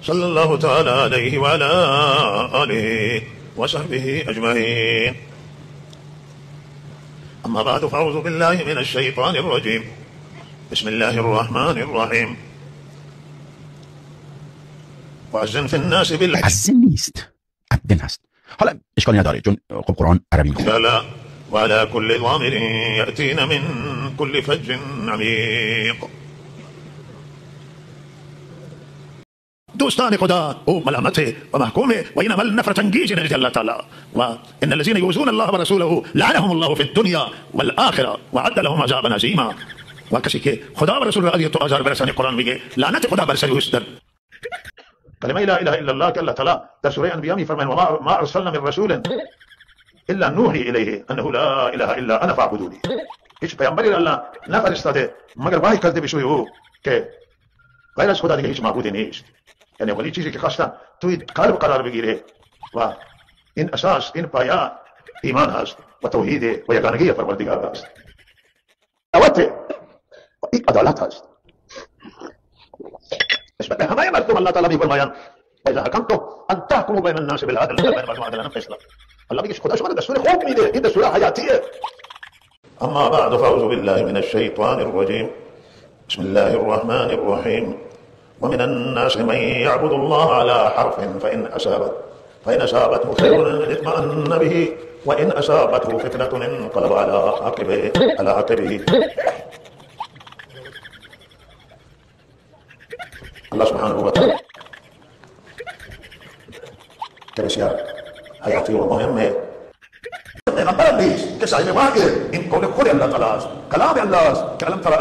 صلى الله تعالى عليه وعلى آله وصحبه أجمعين. أما بعد، فأعوذ بالله من الشيطان الرجيم. بسم الله الرحمن الرحیم. وأذن في الناس بالحج. أذن نیست، أذن هست. حالا اشکالی نداره چون خب قرآن عربی میخونه. وعلى كل ضامر يأتين من كل فج عميق. دوستان خدا او ملامته و محکومه و این عمل نفرت انگیز نزد الله تعالی و ان الذين يؤذون الله ورسوله لعنهم الله في الدنيا والآخرة وعد لهم عذابا عظیما. و کسی که خدا و رسول را اذیت و آزار برسانه، قرآن میگه لعنت خدا بر سر اوست. در کلمه لا اله الا الله که الله تعالی در سوره انبیاء میفرماید و ما ارسلنا من رسول الا نوحی الیه انه لا اله الا انا فاعبدونی. هیچ پیامبری الله نفرستاده مگر وحی کرده به سوی او که غیر از خدا دیگه هیچ معبودی نیست. یعنی اولی چیزی که خواستن توی قلب قرار بگیره و این اساس، این پایه ایمان هست و توحید و یگانگی پروردگار هست. دعوت و این عدالت هست. نسبت به همه مردم الله تعالی میفرمایند و اذا حکمتم ان تحکموا بین الناس بالعدل بین مردم عدالت فیصله. الله میگه خدا شما دستور خوب میده، این دستور حیاتیه. اما بعد، فاعوذ بالله من الشیطان الرجیم. بسم الله الرحمن الرحیم. ومن الناس من يعبد الله على حرف فإن أصابته خير اطمأن به وإن أصابته فتنة انقلب على عقبه. الله سبحانه وتعالى که بسیار حیاتی و مهمه. پیغمبر نیست که صاحب واقع این قول خود الله تعالی است، کلام الله است که الم تر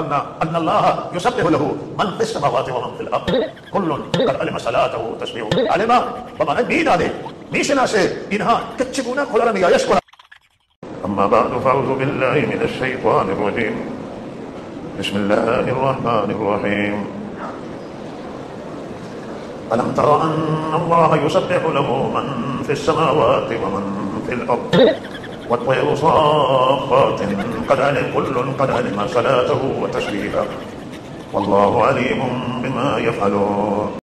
ان الله یسبح له من فی السماوات و من فی الارض كل قد علم صلاته و تسبیحه. علم و معنی میدانه، میشناسه اینها که چگونه خدا را نیایش کنند. اما بعد، فاعوذ بالله من الشیطان الرجیم. بسم الله الرحمن الرحیم. ألم تر أن الله يسبح له من في السماوات ومن في الأرض والطير صافات كل قد علم صلاته وتسبيحه والله عليم بما يفعلون.